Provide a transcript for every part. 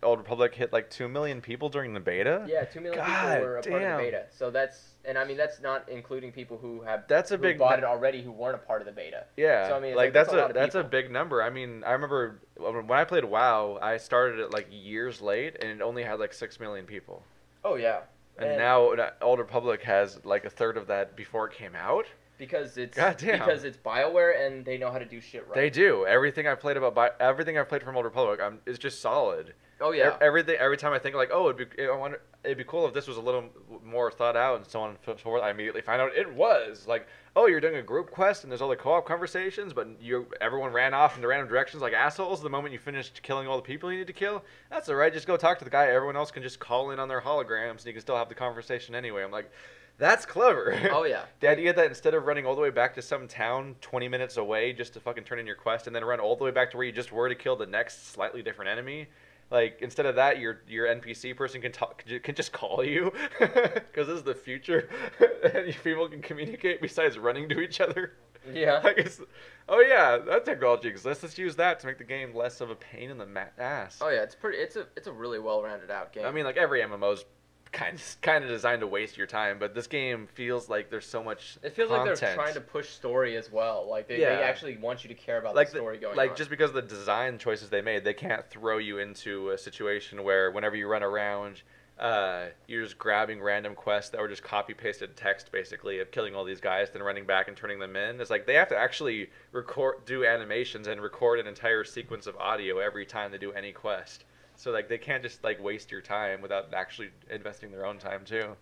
Old Republic hit like 2 million people during the beta. Yeah, 2 million people were a part of the beta. So that's not inclling people who bought it already who weren't a part of the beta. Yeah, so I mean, like that's a people. big number. I mean, I remember when I played WoW, I started it like years late, and it only had like 6 million people. Oh yeah. And now Old Republic has like a third of that before it came out. Because it's BioWare and they know how to do shit right. They do. Everything I've played from Old Republic is just solid. Oh yeah. Every time I think like, oh, it'd be cool if this was a little more thought out and so on and so forth, I immediately find out it was. Like, oh, you're doing a group quest and there's all the co-op conversations, but everyone ran off in the random directions like assholes the moment you finished killing all the people you need to kill. That's all right. Just go talk to the guy. Everyone else can just call in on their holograms and you can still have the conversation anyway. I'm like, that's clever. Oh, yeah. The idea that instead of running all the way back to some town 20 minutes away just to fucking turn in your quest and then run all the way back to where you just were to kill the next slightly different enemy, like, instead of that, your NPC person can just call you because this is the future and people can communicate besides running to each other. Yeah. Oh, yeah, that technology exists. Let's use that to make the game less of a pain in the ass. Oh, yeah, it's a really well-rounded out game. I mean, like, every MMO's kind of designed to waste your time, but this game feels like there's so much It feels content. like they're trying to push story as well. Like they actually want you to care about the story going on. Like just because of the design choices they made, they can't throw you into a situation where whenever you run around, you're just grabbing random quests that were just copy pasted text basically of killing all these guys, then running back and turning them in. It's like they have to actually do animations and record an entire sequence of audio every time they do any quest. So like they can't just like waste your time without actually investing their own time too.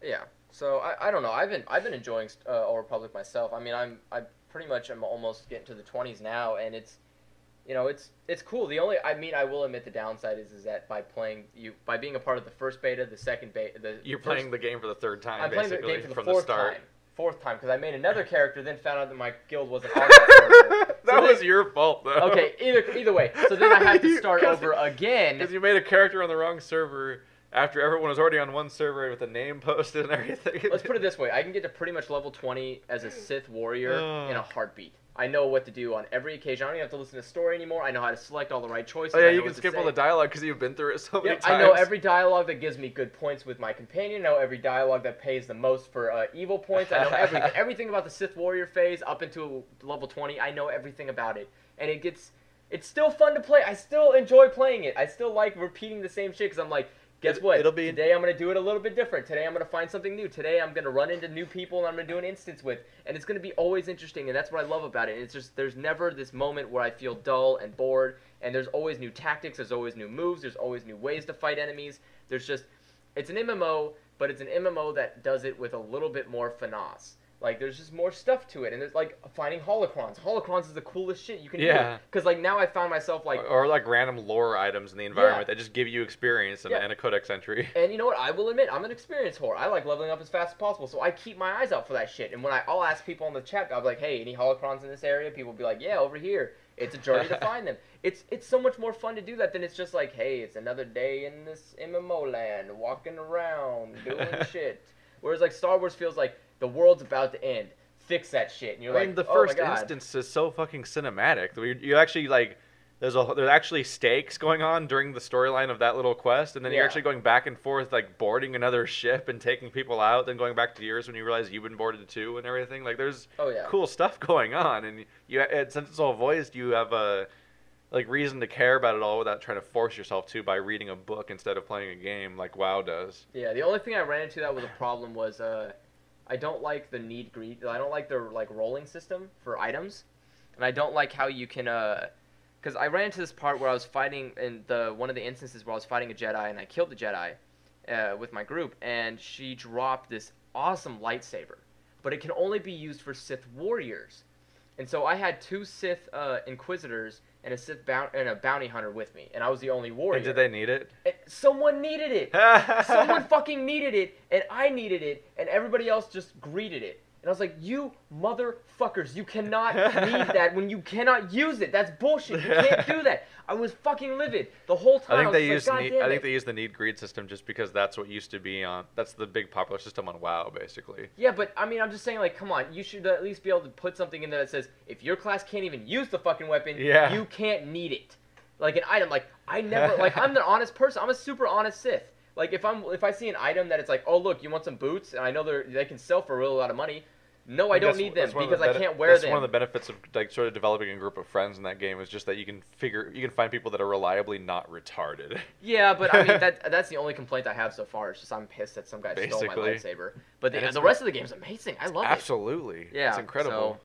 Yeah. So I don't know. I've been enjoying Old Republic myself. I mean I'm almost getting to the 20s now, and it's cool. I will admit the downside is that by being a part of the first beta, the second beta, playing the game for the third time. I'm playing the game for the fourth time because I made another character, then found out that my guild wasn't on that server. That was your fault, though. Okay, either way. So then I had to start over again. Because you made a character on the wrong server after everyone was already on one server with a name posted and everything. Let's put it this way. I can get to pretty much level 20 as a Sith warrior in a heartbeat. I know what to do on every occasion. I don't even have to listen to the story anymore. I know how to select all the right choices. Oh yeah, you can skip all the dialogue because you've been through it so many times. I know every dialogue that gives me good points with my companion. I know every dialogue that pays the most for evil points. I know everything about the Sith warrior phase up into level 20. I know everything about it. And it's still fun to play. I still enjoy playing it. I still like repeating the same shit because I'm like, guess what? Today I'm going to do it a little bit different. Today I'm going to find something new. Today I'm going to run into new people and I'm going to do an instance with. And it's going to be always interesting, and that's what I love about it. And it's just there's never this moment where I feel dull and bored, and there's always new tactics, there's always new moves, there's always new ways to fight enemies. It's an MMO, but it's an MMO that does it with a little bit more finesse. Like, there's just more stuff to it. And there's, like, finding holocrons. Holocrons is the coolest shit you can do. Because, like, now I found myself, like... Or, like, random lore items in the environment that just give you experience and a codex entry. And you know what? I will admit, I'm an experience whore. I like leveling up as fast as possible, so I keep my eyes out for that shit. And when I'll ask people in the chat, I'll be like, hey, any holocrons in this area? People will be like, yeah, over here. It's a journey to find them. It's so much more fun to do that than it's just like, hey, it's another day in this MMO land, walking around, doing shit. Whereas, like, Star Wars feels like the world's about to end. Fix that shit. And you're like, the first instance is so fucking cinematic. You actually, like, there's actually stakes going on during the storyline of that little quest, and then you're actually going back and forth, like, boarding another ship and taking people out, then going back to yours when you realize you've been boarded too and everything. Like, there's cool stuff going on, and since it's all voiced, you have a reason to care about it all without trying to force yourself to by reading a book instead of playing a game like WoW does. Yeah, the only thing I ran into that was a problem was I don't like the need-greed. I don't like their rolling system for items, and I don't like how you can because I ran into this part where I was fighting in one of the instances where I was fighting a Jedi and I killed the Jedi with my group, and she dropped this awesome lightsaber, but it can only be used for Sith warriors, and so I had 2 Sith Inquisitors and a bounty hunter with me, and I was the only warrior. And did they need it? Someone needed it. Someone fucking needed it, and I needed it, and everybody else just greeted it. And I was like, you motherfuckers, you cannot need that when you cannot use it. That's bullshit. You can't do that. I was fucking livid the whole time. I think they use the need greed system just because that's what used to be on. That's the big popular system on WoW, basically. Yeah, but I mean, I'm just saying, like, come on, you should at least be able to put something in there that says if your class can't even use the fucking weapon, you can't need it. Like an item, like I never like. I'm the honest person. I'm a super honest Sith. Like if I see an item that it's like, oh look, you want some boots, and I know they can sell for a really lot of money. No, I don't need them because I can't wear them. That's one of the benefits of like sort of developing a group of friends in that game is just that you can find people that are reliably not retarded. Yeah, but I mean that's the only complaint I have so far. It's just I'm pissed that some guy stole my lightsaber. But the rest of the game's amazing. I love it. Absolutely. Yeah, it's incredible.